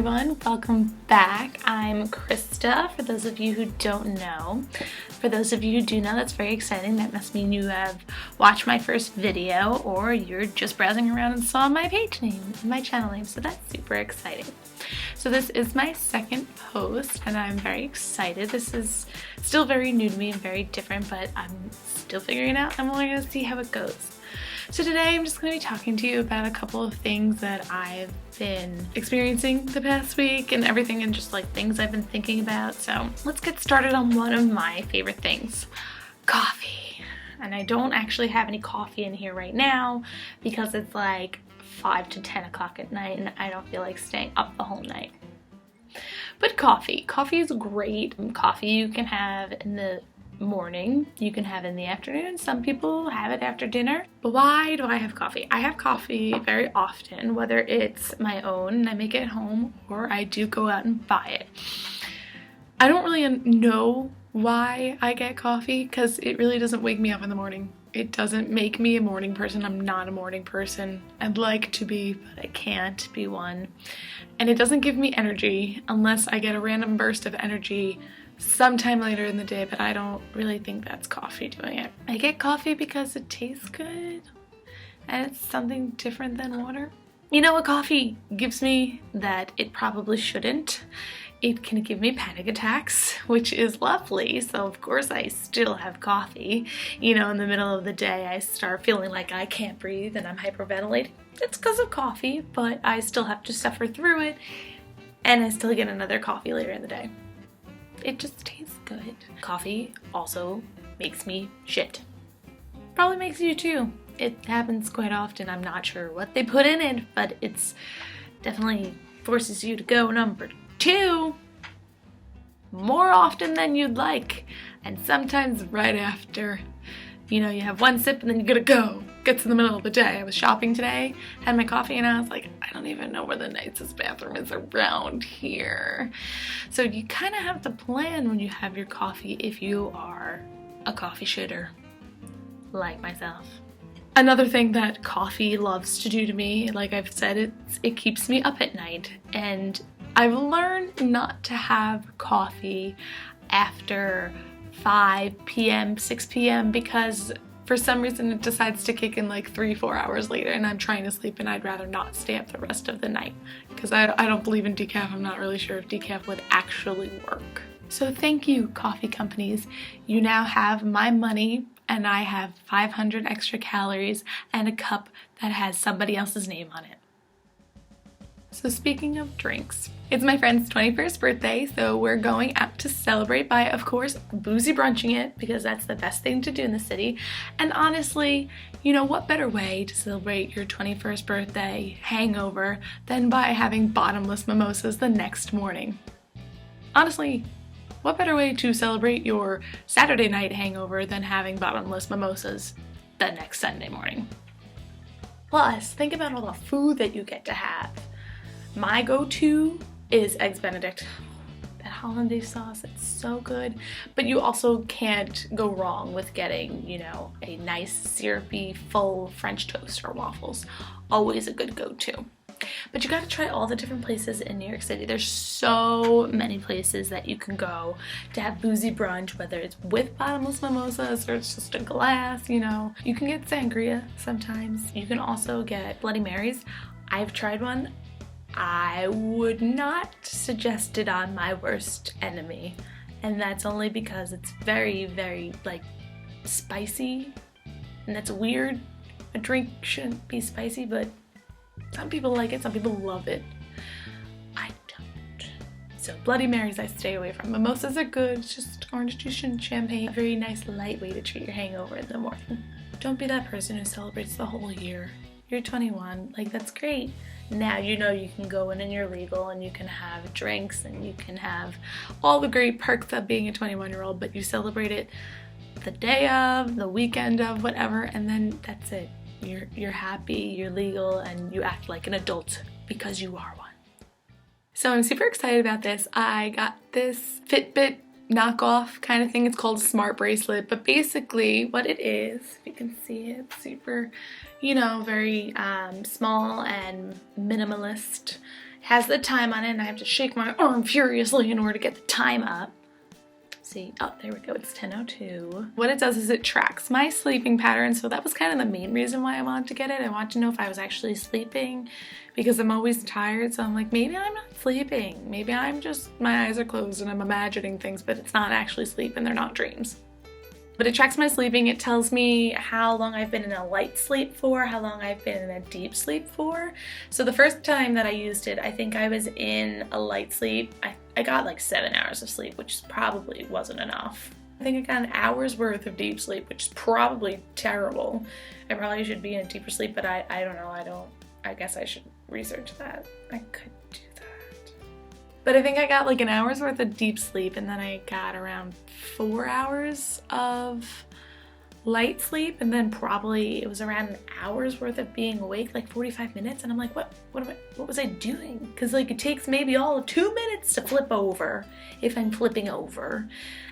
everyone, welcome back. I'm Krista, for those of you who don't know. For those of you who do know, that's very exciting. That must mean you have watched my first video or you're just browsing around and saw my page name, my channel name, so that's super exciting. So this is my second post and I'm very excited. This is still very new to me and very different, but I'm still figuring it out. I'm only going to see how it goes. So today I'm just going to be talking to you about a couple of things that I've been experiencing the past week and everything, and just like things I've been thinking about. So let's get started on one of my favorite things, coffee. And I don't actually have any coffee in here right now because it's like 5 to 10 o'clock at night and I don't feel like staying up the whole night. But coffee is great. Coffee you can have in the morning, you can have in the afternoon, some people have it after dinner. But why do I have coffee? I have coffee very often, whether it's my own and I make it at home or I do go out and buy it. I don't really know why I get coffee because it really doesn't wake me up in the morning. It doesn't make me a morning person. I'm not a morning person. I'd like to be, but I can't be one. And it doesn't give me energy unless I get a random burst of energy sometime later in the day, but I don't really think that's coffee doing it. I get coffee because it tastes good and it's something different than water. You know what coffee gives me that it probably shouldn't? It can give me panic attacks, which is lovely. So of course I still have coffee. You know, in the middle of the day I start feeling like I can't breathe and I'm hyperventilating. It's because of coffee, but I still have to suffer through it and I still get another coffee later in the day. It just tastes good. Coffee also makes me shit. Probably makes you too. It happens quite often. I'm not sure what they put in it, but it's definitely forces you to go number 2 more often than you'd like. And sometimes right after, you know, you have one sip and then you gotta go. Gets in the middle of the day. I was shopping today, had my coffee, and I was like, I don't even know where the nicest bathroom is around here. So you kind of have to plan when you have your coffee if you are a coffee shitter like myself. Another thing that coffee loves to do to me, like I've said, it keeps me up at night, and I've learned not to have coffee after 5 p.m., 6 p.m. because for some reason it decides to kick in like 3-4 hours later and I'm trying to sleep and I'd rather not stay up the rest of the night because I don't believe in decaf. I'm not really sure if decaf would actually work. So thank you, coffee companies. You now have my money and I have 500 extra calories and a cup that has somebody else's name on it. So speaking of drinks, it's my friend's 21st birthday, so we're going out to celebrate by, of course, boozy brunching it because that's the best thing to do in the city. And honestly, you know, what better way to celebrate your 21st birthday hangover than by having bottomless mimosas the next morning? Honestly, what better way to celebrate your Saturday night hangover than having bottomless mimosas the next Sunday morning? Plus, think about all the food that you get to have. My go-to is Eggs Benedict. That hollandaise sauce, it's so good. But you also can't go wrong with getting, you know, a nice syrupy full French toast or waffles. Always a good go-to. But you gotta try all the different places in New York City. There's so many places that you can go to have boozy brunch, whether it's with bottomless mimosas or it's just a glass, you know. You can get sangria sometimes. You can also get Bloody Marys. I've tried one. I would not suggest it on my worst enemy, and that's only because it's very, very like spicy, and that's weird. A drink shouldn't be spicy, but some people like it, some people love it. I don't. So Bloody Marys I stay away from. Mimosas are good, it's just orange juice and champagne. A very nice light way to treat your hangover in the morning. Don't be that person who celebrates the whole year. You're 21, like that's great. Now you know you can go in and you're legal and you can have drinks and you can have all the great perks of being a 21-year-old, but you celebrate it the day of, the weekend of, whatever, and then that's it. You're happy, you're legal, and you act like an adult because you are one. So I'm super excited about this. I got this Fitbit knockoff kind of thing. It's called a smart bracelet, but basically what it is, if you can see it, super, you know, very small and minimalist. has the time on it, and I have to shake my arm furiously in order to get the time up. See, oh, there we go, it's 10:02. What it does is it tracks my sleeping pattern, so that was kind of the main reason why I wanted to get it. I wanted to know if I was actually sleeping, because I'm always tired, so I'm like, maybe I'm not sleeping. Maybe I'm just, my eyes are closed and I'm imagining things, but it's not actually sleep and they're not dreams. But it tracks my sleeping. It tells me how long I've been in a light sleep for, how long I've been in a deep sleep for. So the first time that I used it, I think I was in a light sleep. I got like 7 hours of sleep, which probably wasn't enough. I think I got an hour's worth of deep sleep, which is probably terrible. I probably should be in a deeper sleep, but I don't know. I guess I should research that. I could do that. But I think I got like an hour's worth of deep sleep, and then I got around 4 hours of light sleep, and then probably it was around an hour's worth of being awake, like 45 minutes, and I'm like, what was I doing? Because like it takes maybe all of 2 minutes to flip over, if I'm flipping over,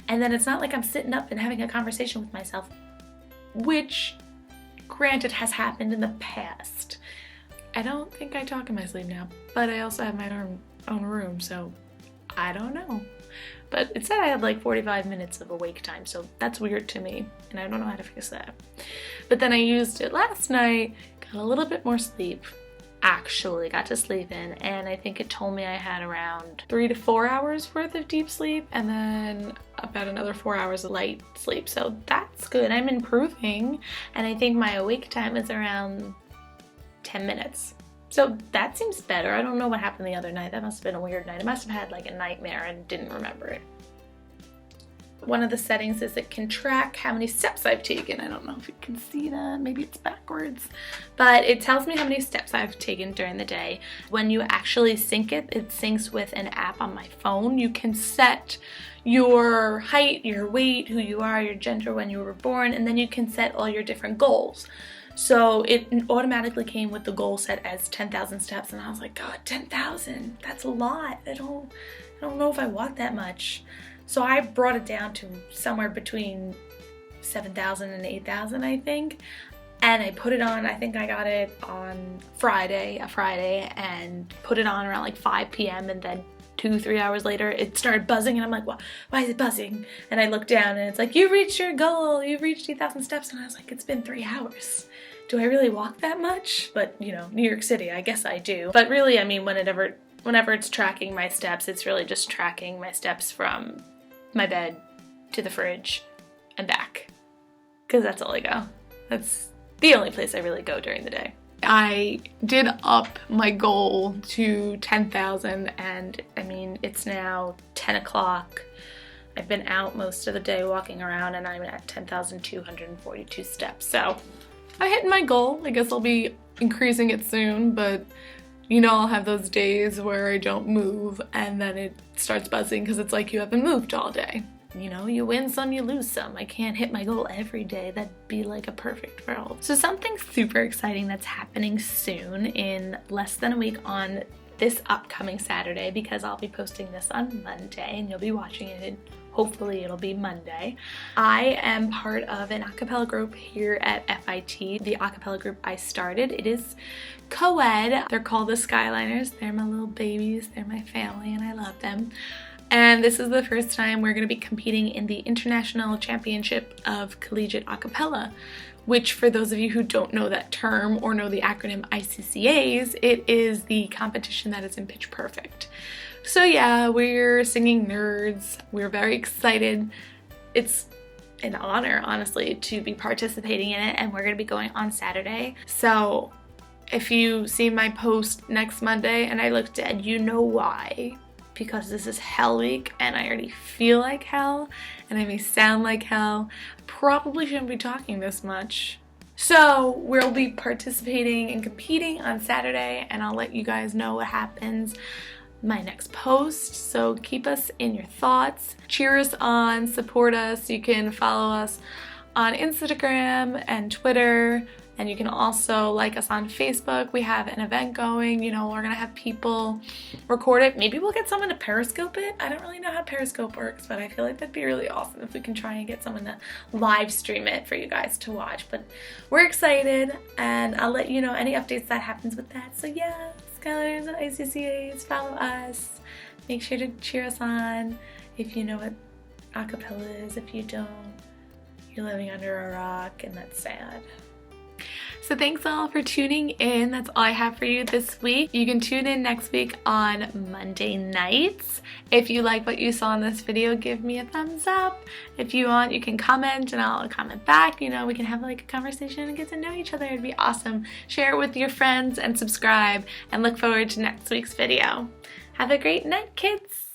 and then it's not like I'm sitting up and having a conversation with myself, which granted has happened in the past. I don't think I talk in my sleep now, but I also have my own room, so I don't know. But it said I had like 45 minutes of awake time, so that's weird to me, and I don't know how to fix that. But then I used it last night, got a little bit more sleep, actually got to sleep in, and I think it told me I had around 3 to 4 hours worth of deep sleep, and then about another 4 hours of light sleep, so that's good. I'm improving, and I think my awake time is around 10 minutes. So that seems better. I don't know what happened the other night. That must have been a weird night. I must have had like a nightmare and didn't remember it. One of the settings is it can track how many steps I've taken. I don't know if you can see that. Maybe it's backwards. But it tells me how many steps I've taken during the day. When you actually sync it, it syncs with an app on my phone. You can set your height, your weight, who you are, your gender, when you were born, and then you can set all your different goals. So it automatically came with the goal set as 10,000 steps, and I was like, God, 10,000, that's a lot. I don't know if I want that much. So I brought it down to somewhere between 7,000 and 8,000, I think. And I put it on, I think I got it on Friday, and put it on around like 5 p.m. and then 2-3 hours later, it started buzzing, and I'm like, why is it buzzing? And I looked down, and it's like, you reached your goal, you've reached 8,000 steps, and I was like, it's been 3 hours. Do I really walk that much? But, you know, New York City, I guess I do. But really, I mean, whenever it's tracking my steps, it's really just tracking my steps from my bed to the fridge and back. Because that's all I go. That's the only place I really go during the day. I did up my goal to 10,000, and I mean, it's now 10 o'clock. I've been out most of the day walking around, and I'm at 10,242 steps. So I'm hitting my goal. I guess I'll be increasing it soon, but you know, I'll have those days where I don't move and then it starts buzzing because it's like you haven't moved all day. You know, you win some, you lose some. I can't hit my goal every day. That'd be like a perfect world. So something super exciting that's happening soon, in less than a week, on this upcoming Saturday, because I'll be posting this on Monday and you'll be watching it, and hopefully it'll be Monday. I am part of an a cappella group here at FIT, the a cappella group I started. It is co-ed. They're called the Skyliners. They're my little babies. They're my family and I love them. And this is the first time we're going to be competing in the International Championship of Collegiate A Cappella, which, for those of you who don't know that term or know the acronym ICCAs, it is the competition that is in pitch perfect. So yeah, we're singing nerds. We're very excited. It's an honor, honestly, to be participating in it, and we're going to be going on Saturday. So if you see my post next Monday and I look dead, you know why. Because this is Hell Week and I already feel like hell and I may sound like hell. I probably shouldn't be talking this much. So we'll be participating and competing on Saturday, and I'll let you guys know what happens my next post. So keep us in your thoughts. Cheer us on, support us. You can follow us on Instagram and Twitter. And you can also like us on Facebook. We have an event going. You know, we're gonna have people record it. Maybe we'll get someone to Periscope it. I don't really know how Periscope works, but I feel like that'd be really awesome if we can try and get someone to live stream it for you guys to watch. But we're excited, and I'll let you know any updates that happens with that. So yeah, Scholars and ICCAs, follow us. Make sure to cheer us on. If you know what acapella is, if you don't, you're living under a rock and that's sad. So thanks all for tuning in. That's all I have for you this week. You can tune in next week on Monday nights. If you like what you saw in this video, give me a thumbs up. If you want, you can comment and I'll comment back. You know, we can have like a conversation and get to know each other. It'd be awesome. Share it with your friends and subscribe, and look forward to next week's video. Have a great night, kids.